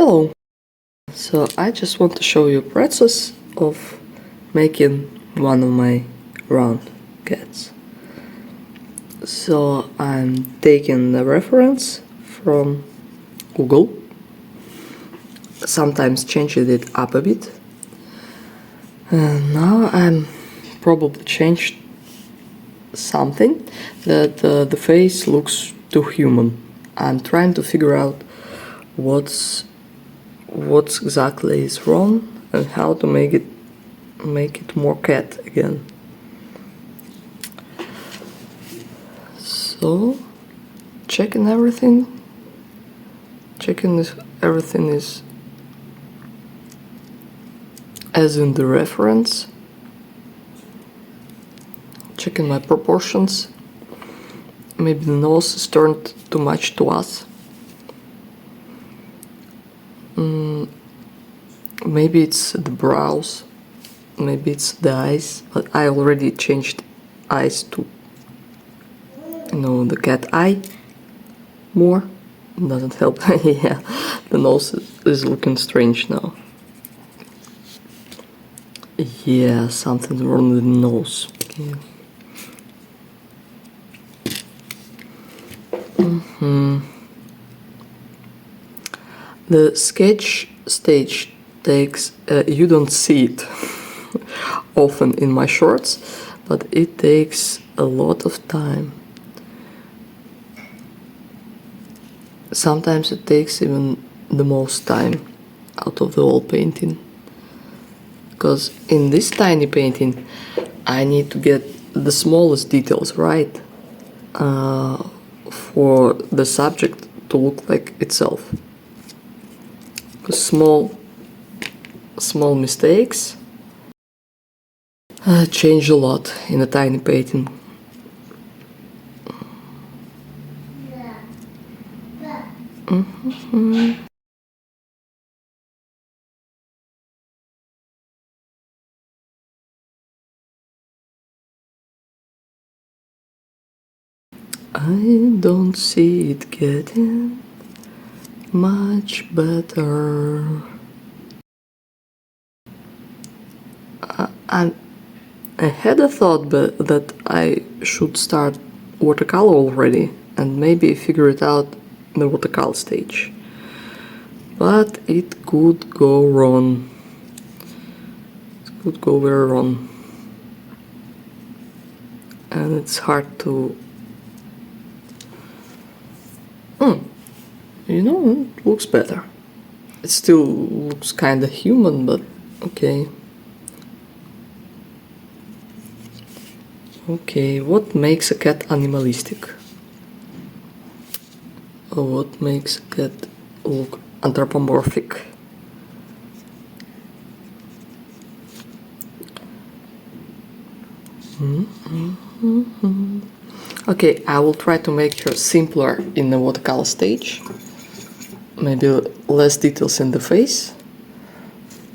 Hello! So I just want to show you a process of making one of my round cats. So I'm taking the reference from Google, sometimes changing it up a bit, and now I'm probably changed something that the face looks too human. I'm trying to figure out what exactly is wrong and how to make it more cat again. So checking everything if everything is as in the reference, checking my proportions. Maybe the nose is turned too much to us. Maybe it's the brows, maybe it's the eyes, but I already changed eyes to, the cat eye more. It doesn't help. Yeah, the nose is looking strange now. Yeah, something's wrong with the nose. Okay. The sketch stage takes, you don't see it often in my shorts, but it takes a lot of time. Sometimes it takes even the most time out of the whole painting, because in this tiny painting I need to get the smallest details right for the subject to look like itself. Because small mistakes change a lot in a tiny painting. I don't see it getting much better. I had a thought that I should start watercolor already and maybe figure it out in the watercolor stage. But it could go wrong. It could go very wrong. And it's hard to... it looks better. It still looks kinda human, but okay. Okay, what makes a cat animalistic? What makes a cat look anthropomorphic? Okay, I will try to make her simpler in the watercolor stage. Maybe less details in the face,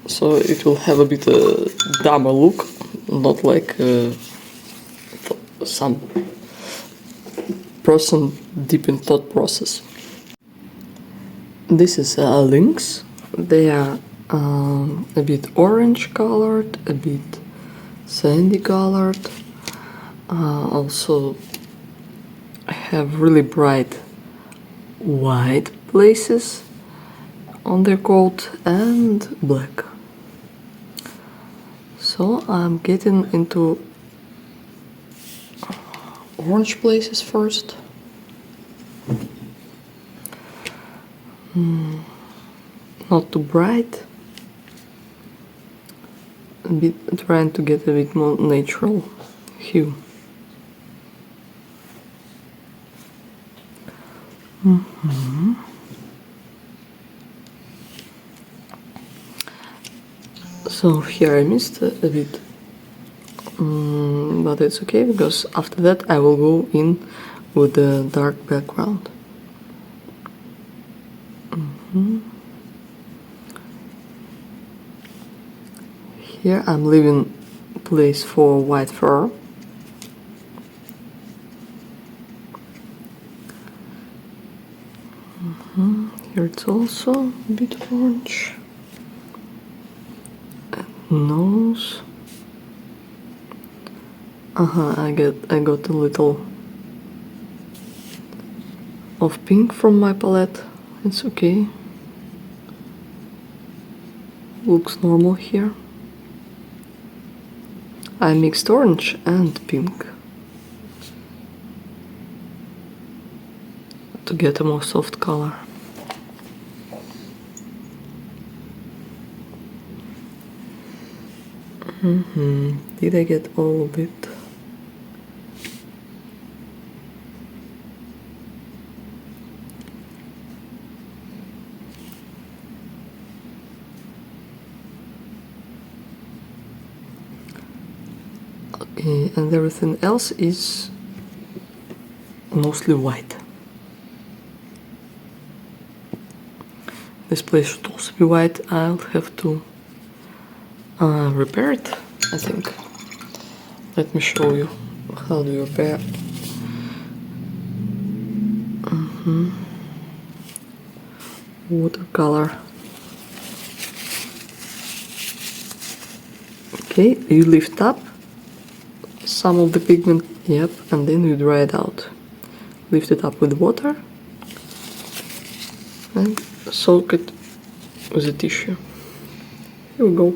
so it will have a bit dumber look, not like some person deep in thought process. This is a lynx. They are a bit orange colored, a bit sandy colored. Also have really bright white places on their coat and black. So I'm getting into orange places first. Not too bright. Trying to get a bit more natural hue. So here I missed a bit, but it's okay, because after that I will go in with the dark background. Here I'm leaving place for white fur. Here It's also a bit orange. Nose. I got a little of pink from my palette. It's okay. Looks normal here. I mixed orange and pink to get a more soft color. Did I get all of it? Okay, and everything else is mostly white. This place should also be white. I'll have to repair it, I think. Let me show you how do you repair. Watercolor. Okay, you lift up some of the pigment, yep, and then you dry it out. Lift it up with water and soak it with a tissue. Here we go,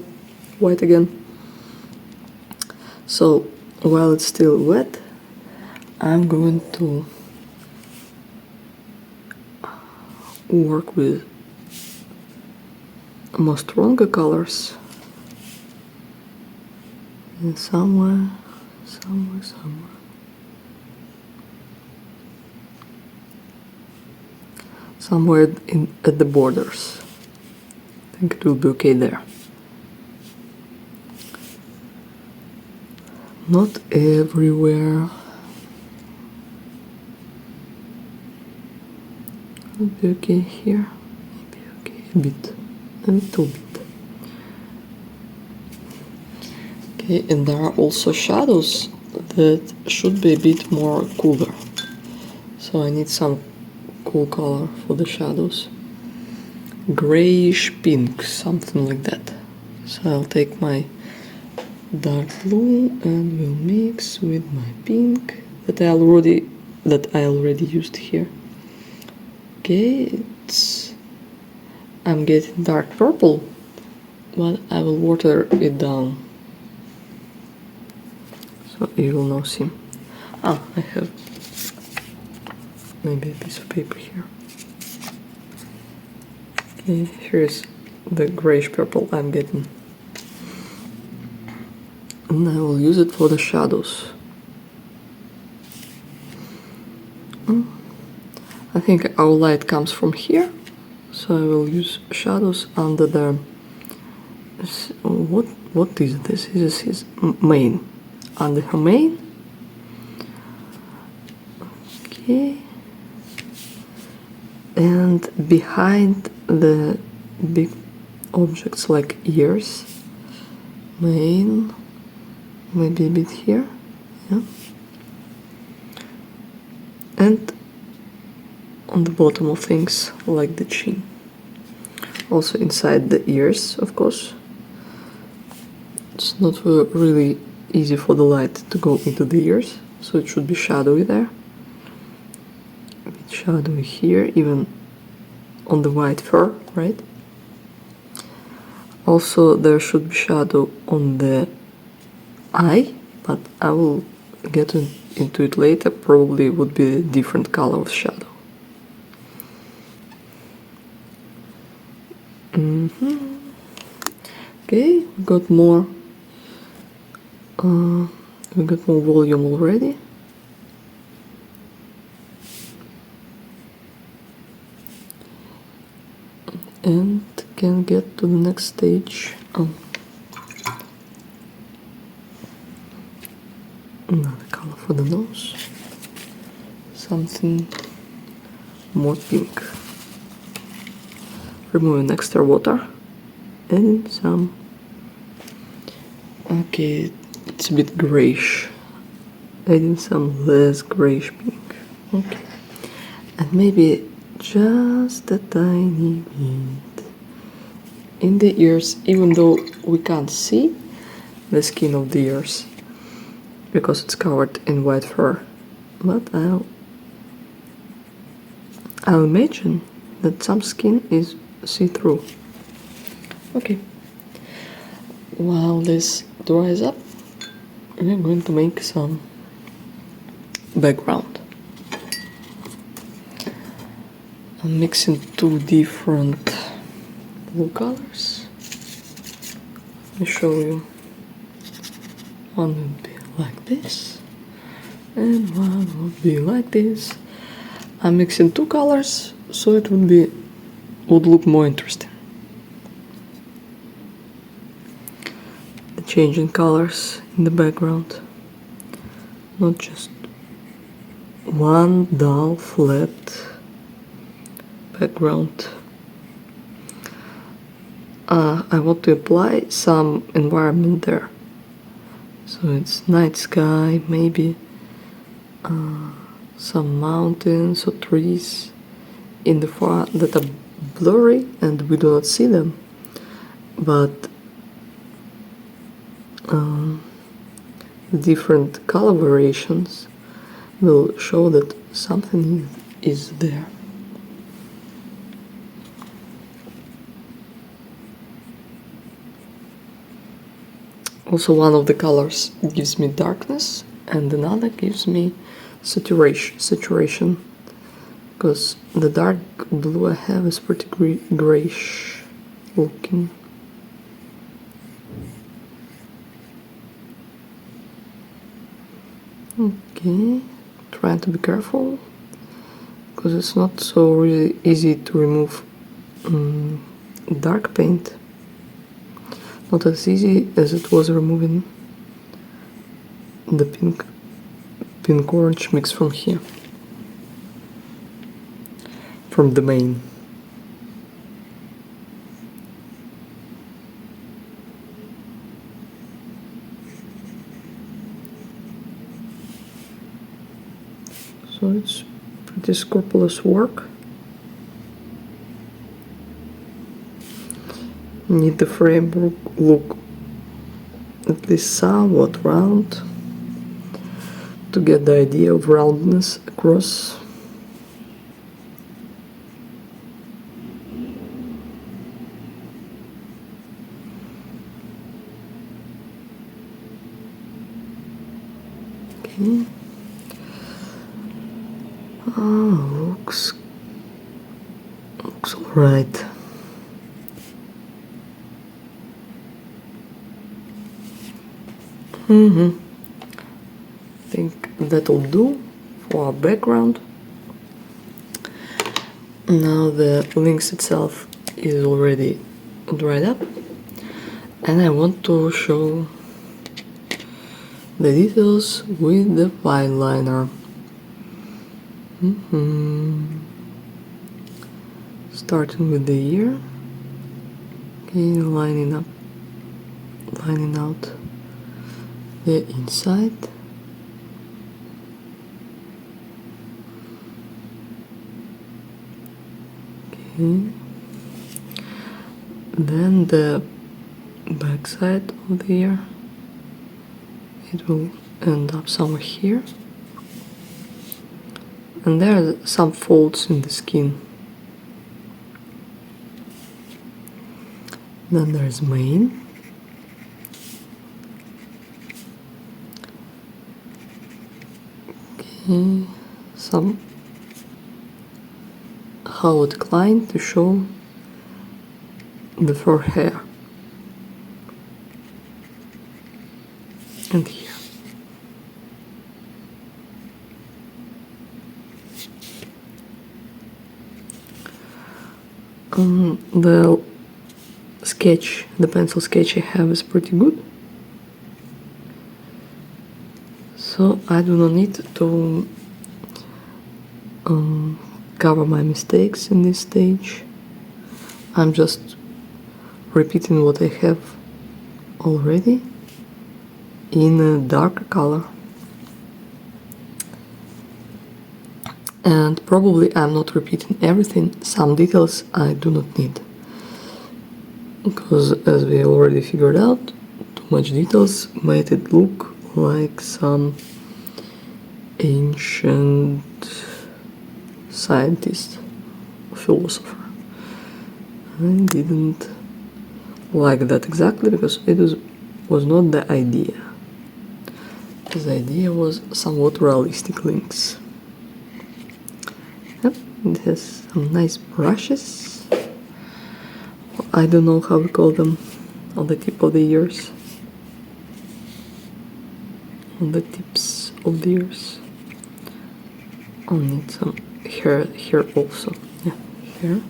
white again. So while it's still wet, I'm going to work with more stronger colors. And somewhere. Somewhere at the borders. I think it will be okay there. Not everywhere. It'll be okay here. Maybe okay a bit. A little bit. Okay, and there are also shadows that should be a bit more cooler. So I need some cool color for the shadows. Grayish pink, something like that. So I'll take my dark blue and will mix with my pink that I already used here. Okay, I'm getting dark purple, but I will water it down. So you will now see. I have maybe a piece of paper here. Okay, here's the grayish purple I'm getting. And I will use it for the shadows. I think our light comes from here, so I will use shadows under the... What is this? This is his mane. Under her mane. Okay. And behind the big objects like ears, mane, maybe a bit here, yeah. And on the bottom of things like the chin. Also inside the ears, of course. It's not really easy for the light to go into the ears, so it should be shadowy there. A bit shadowy here, even on the white fur, right? Also there should be shadow on the eye, but I will get into it later. Probably it would be a different color of shadow. Okay, we got more volume already. And can get to the next stage. Another color for the nose. Something more pink. Removing extra water. Adding some. Okay, it's a bit grayish. Adding some less grayish pink. Okay. And maybe just a tiny bit in the ears, even though we can't see the skin of the ears because it's covered in white fur. But I'll imagine that some skin is see-through. Okay. While this dries up, we're going to make some background. I'm mixing two different blue colors. Let me show you. One would be like this, and one would be like this. I'm mixing two colors so it would look more interesting. Changing colors in the background, not just one dull flat background. I want to apply some environment there, so it's night sky, maybe some mountains or trees in the far that are blurry and we do not see them, but different color variations will show that something is there. Also, one of the colors gives me darkness and another gives me saturation, because the dark blue I have is pretty grayish looking. Okay, trying to be careful because it's not so really easy to remove dark paint. Not as easy as it was removing the pink orange mix from here, from the main. So it's pretty scrupulous work. Need the frame look at least somewhat round to get the idea of roundness across. Okay. Looks alright. Think that'll do for our background. Now the lynx itself is already dried up, and I want to show the details with the fine liner. Starting with the ear, okay, lining out the inside. Okay. Then the back side of the ear, it will end up somewhere here. And there are some folds in the skin. Then there's mane. Okay, some hollowed line to show the fur hair. And here. The sketch, the pencil sketch I have is pretty good. So I do not need to cover my mistakes in this stage. I'm just repeating what I have already in a darker color. And probably I'm not repeating everything. Some details I do not need, because as we already figured out, too much details made it look like some ancient scientist, philosopher. I didn't like that exactly, because it was not the idea. The idea was somewhat realistic lynx. Yep, it has some nice brushes. I don't know how we call them, on the tip of the ears. On the tips of the ears. I'll need some hair here also. Yeah, here.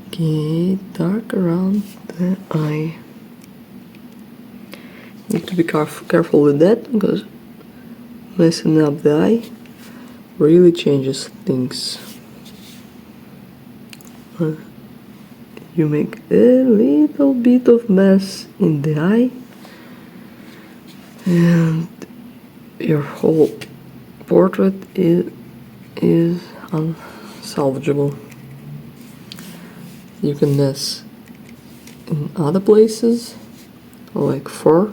Okay, dark around the eye. Need to be careful with that, because messing up the eye really changes things. You make a little bit of mess in the eye, and your whole portrait is unsalvageable. You can mess in other places, like fur,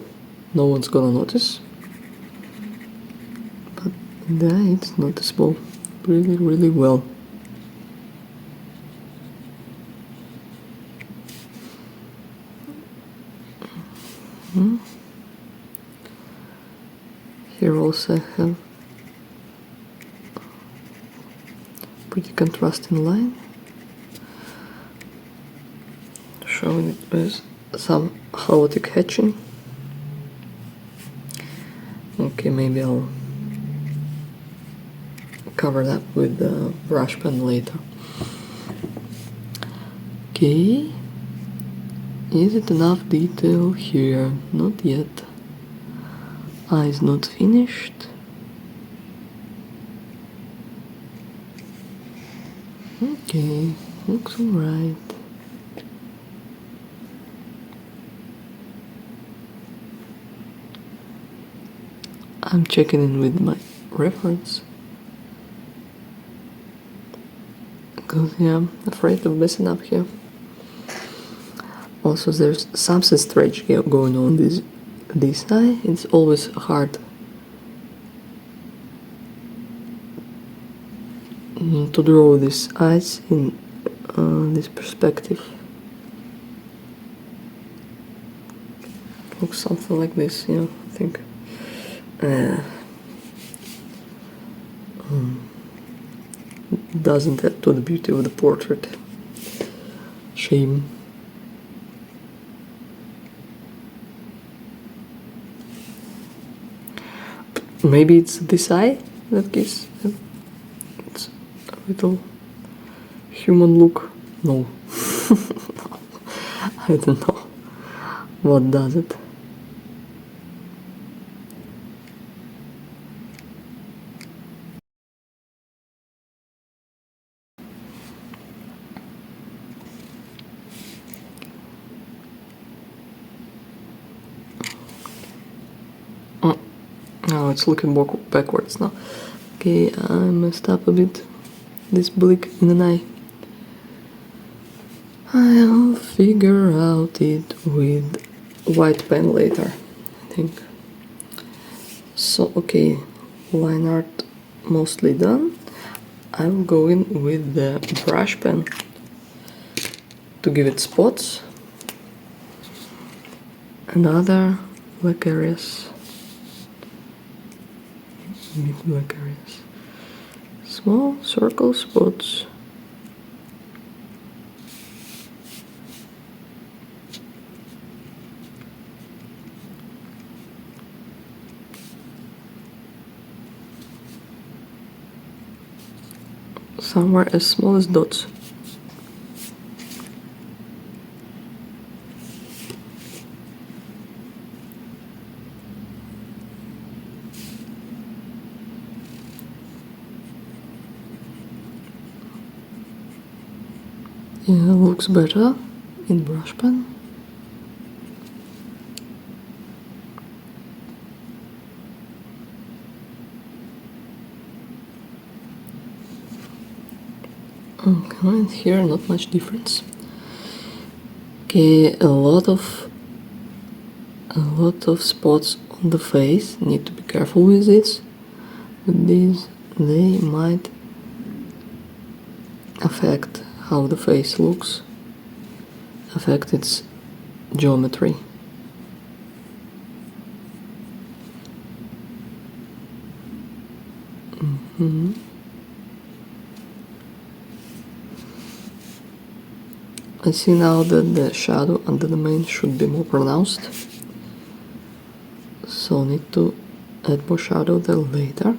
no one's gonna notice, but in the eye it's noticeable really, really well. Here also I have pretty contrasting line, showing it with some chaotic hatching. Okay, maybe I'll cover that with the brush pen later. Okay, is it enough detail here? Not yet. Eyes not finished. Okay, looks alright. I'm checking in with my reference, because yeah, I'm afraid of messing up here. Also, there's something strange going on this eye. It's always hard to draw these eyes in this perspective. Looks something like this, yeah, I think. Doesn't add to the beauty of the portrait. Shame. Maybe it's this eye that gives it's a little human look. No. I don't know what does it. Oh, it's looking backwards now. Okay, I messed up a bit. This blink in an eye. I'll figure out it with white pen later, I think. So, okay, line art mostly done. I'm going with the brush pen to give it spots and other black areas. Big black areas. Small circle spots. Somewhere as small as dots. Yeah, looks better in brush pen. Okay, and here not much difference. Okay, a lot of spots on the face. Need to be careful with this. With these, they might affect how the face looks, affect its geometry. I see now that the shadow under the mane should be more pronounced, so need to add more shadow there later.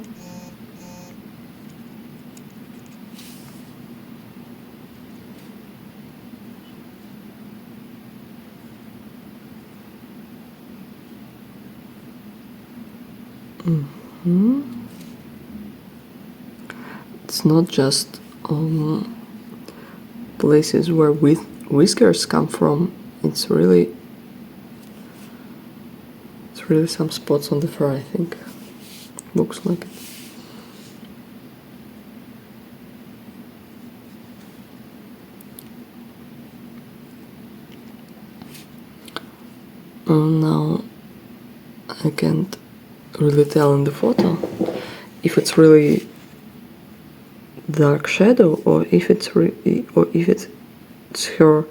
It's not just places where whiskers come from. It's really some spots on the fur, I think. Looks like it. Now I can't really tell in the photo if it's really dark shadow or if it's her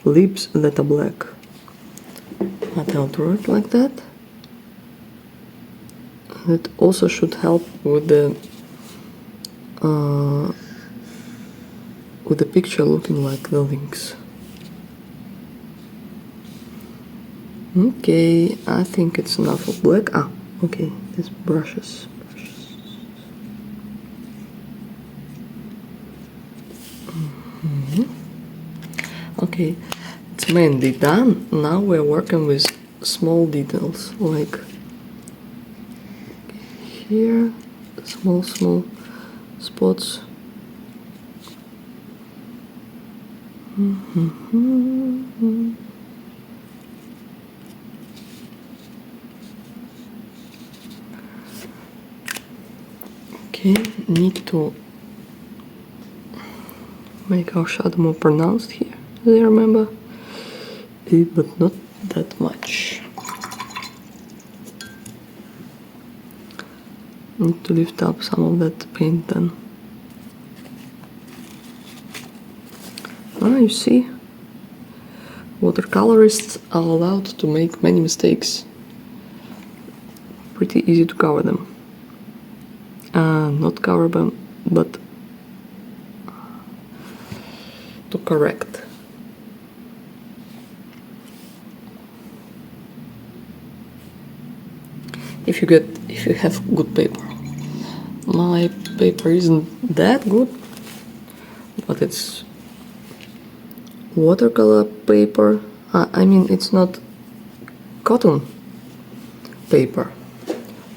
lips that are black. But I'll draw it like that. It also should help with the picture looking like the lynx. Okay, I think it's enough of black. Okay, these brushes. Okay, it's mainly done. Now we're working with small details, like here, small spots. Okay, need to make our shadow more pronounced here, as I remember, but not that much. Need to lift up some of that paint then. You see, watercolorists are allowed to make many mistakes. Pretty easy to cover them. Not cover them, but to correct. If you have good paper. My paper isn't that good, but it's watercolor paper. I mean, it's not cotton paper,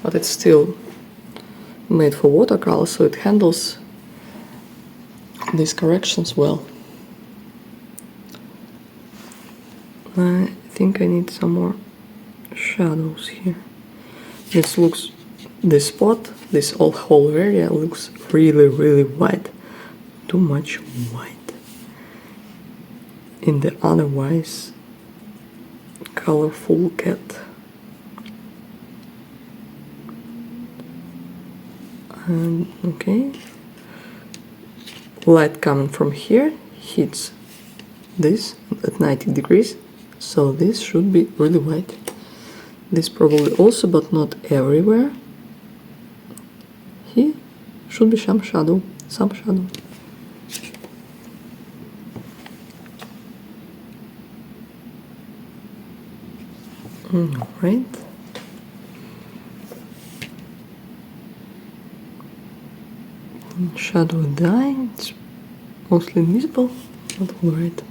but it's still made for watercolor, so it handles these corrections well. I think I need some more shadows here. This spot, this whole area looks really white. Too much white in the otherwise colorful cat. And okay, light coming from here hits this at 90 degrees, so this should be really white. This probably also, but not everywhere. Here should be some shadow. Right. Shadow dye, it's mostly invisible, but alright.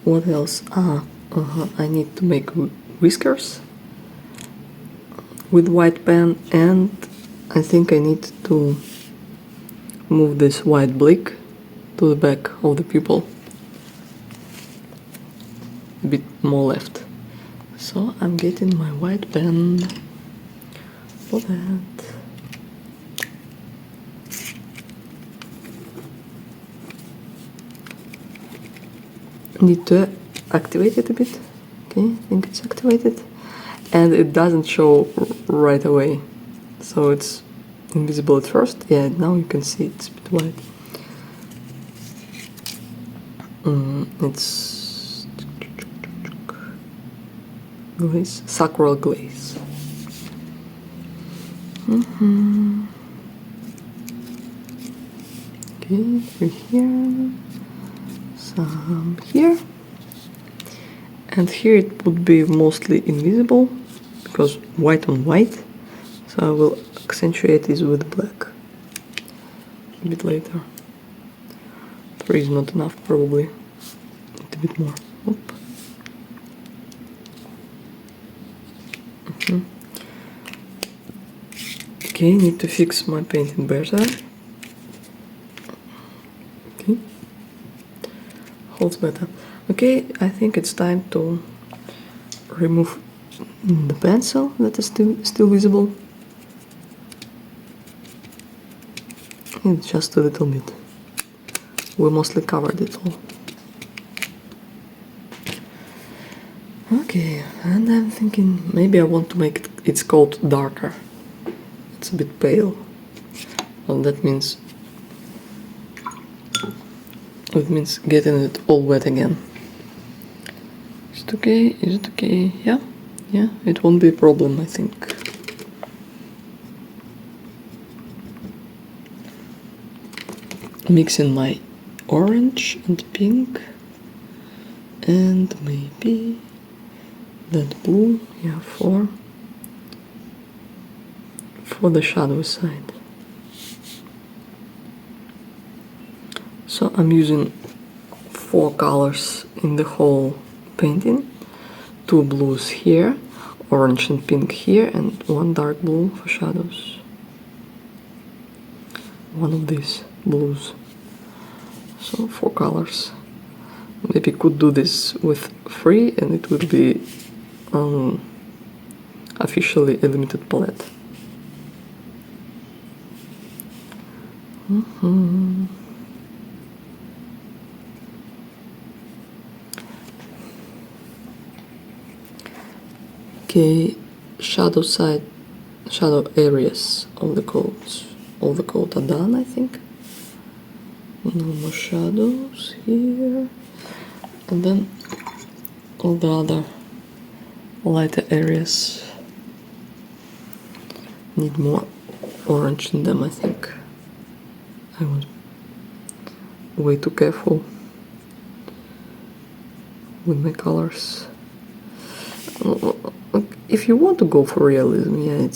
What else? I need to make whiskers with white pen, and I think I need to move this white blick to the back of the pupil, a bit more left. So I'm getting my white pen for that. Need to activate it a bit. Okay, I think it's activated, and it doesn't show right away, so it's invisible at first. Yeah, now you can see it's a bit white. It's glaze, sacral glaze. Okay, through here, some here, and here it would be mostly invisible because white on white, so I will accentuate this with black a bit later. 3 is not enough, probably. Need a bit more. Oop. Okay, need to fix my painting better. Okay, holds better. Okay, I think it's time to remove the pencil that is still visible. It's just a little bit. We mostly covered it all. Okay, and I'm thinking maybe I want to make its coat darker. It's a bit pale. Well, that means getting it all wet again. Is it okay? Is it okay? Yeah? Yeah, it won't be a problem, I think. Mixing my orange and pink, and maybe that blue, yeah, for the shadow side. So I'm using 4 colors in the whole painting. 2 blues here, orange and pink here, and 1 dark blue for shadows. One of these blues. So 4 colors. Maybe could do this with 3 and it would be officially a limited palette. Okay, shadow areas of the coats. All the coat are done, I think. No more shadows here. And then all the other lighter areas need more orange in them, I think. I was way too careful with my colors. If you want to go for realism, yeah,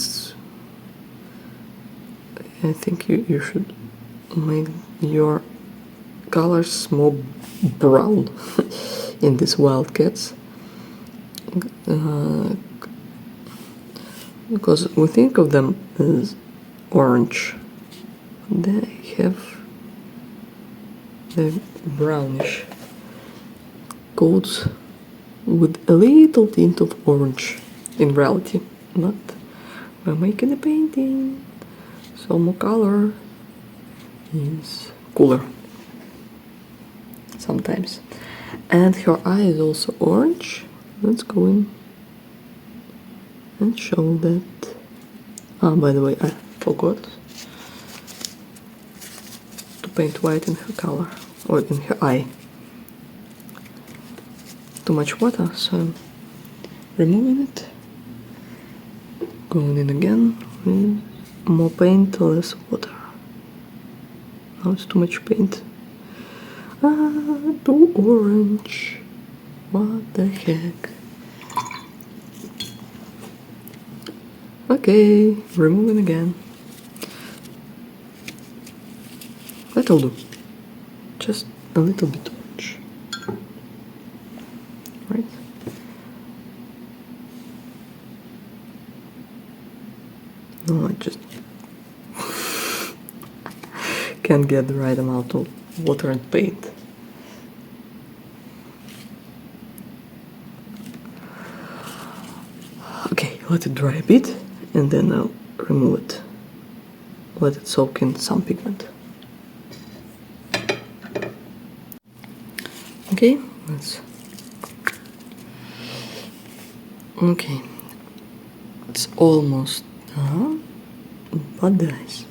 I think you should make your colors more brown in these wildcats, because we think of them as orange, they have the brownish coats with a little tint of orange in reality, but we're making a painting, so more color is cooler sometimes. And her eye is also orange. Let's go in and show that. By the way, I forgot to paint white in her color, or in her eye. Too much water, so I'm removing it. Going in again with more paint, less water. Now it's too much paint. Too orange. What the heck? Okay, removing again. That'll do. Just a little bit orange. Right? No, I just can't get the right amount of water and paint. Okay, let it dry a bit and then I'll remove it. Let it soak in some pigment. Okay, okay, it's almost done, but guys,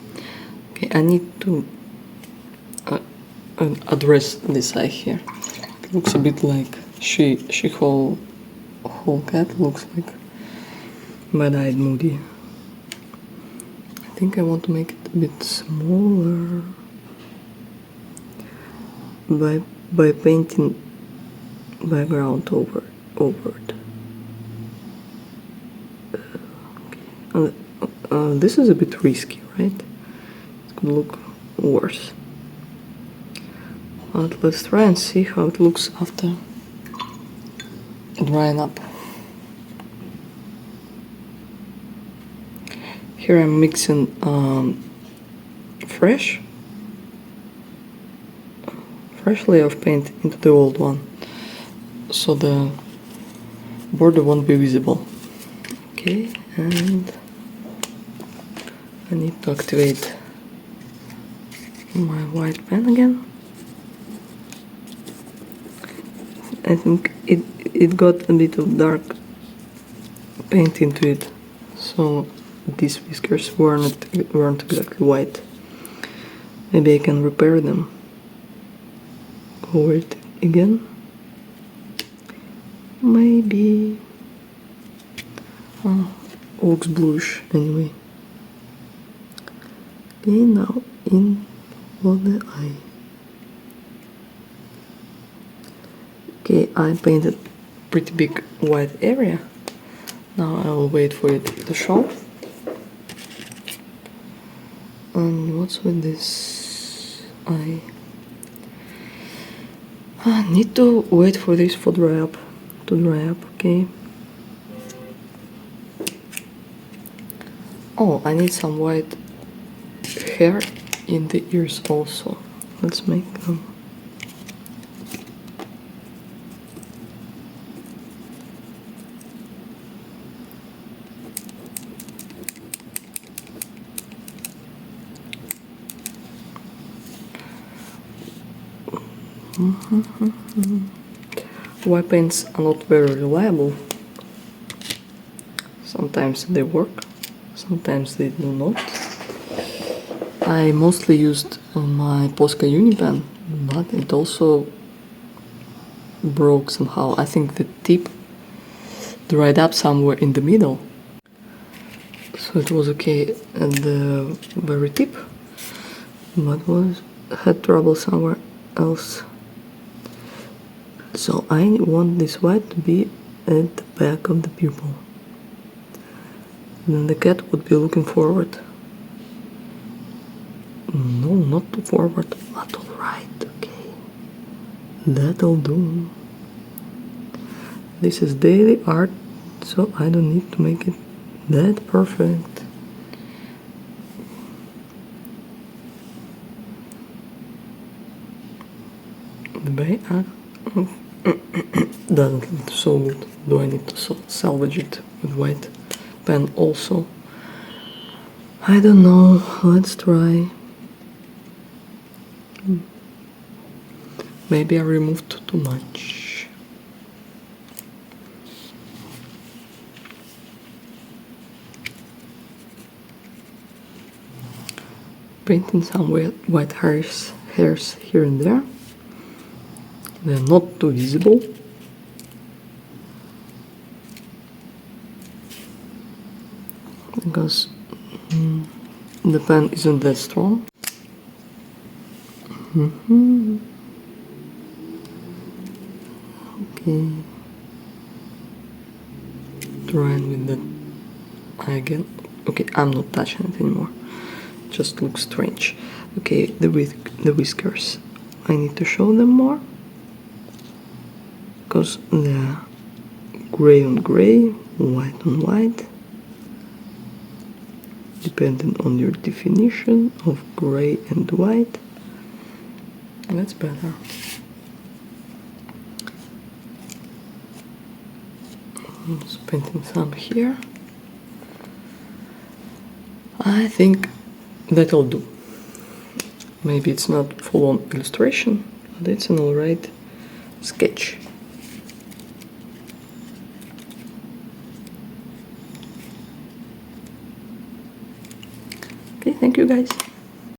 okay, I need to address this eye here. It looks a bit like whole cat looks like bad-eyed Moody. I think I want to make it a bit smaller by painting background over it. Okay. This is a bit risky, right? It could look worse. But let's try and see how it looks after drying up. Here I'm mixing fresh layer of paint into the old one, so the border won't be visible. Okay, and I need to activate my white pen again. I think it got a bit of dark paint into it, so these whiskers weren't exactly white. Maybe I can repair them. Over it again. Maybe. Oh, looks bluish anyway. Okay, now in for the eye. Okay, I painted pretty big white area. Now I will wait for it to show. And what's with this eye? I need to wait for this to dry up, okay. Oh, I need some white hair in the ears also. Let's make them. White paints are not very reliable. Sometimes they work, sometimes they do not. I mostly used my Posca Uni pen, but it also broke somehow. I think the tip dried up somewhere in the middle. So it was okay at the very tip, but had trouble somewhere else. So I want this white to be at the back of the pupil. Then the cat would be looking forward. No, not too forward, but alright, okay. That'll do. This is daily art, so I don't need to make it that perfect. The bay doesn't look so good. Do I need to salvage it with white pen also? I don't know. Let's try. Maybe I removed too much. Painting some white hairs here and there. They're not too visible. Because the pen isn't that strong. Okay. Trying with that eye again. Okay, I'm not touching it anymore. It just looks strange. Okay, the whiskers. I need to show them more because they're gray on gray, white on white, depending on your definition of gray and white. That's better. I'm just painting some here. I think that'll do. Maybe it's not full-on illustration, but it's an alright sketch. Okay, thank you guys.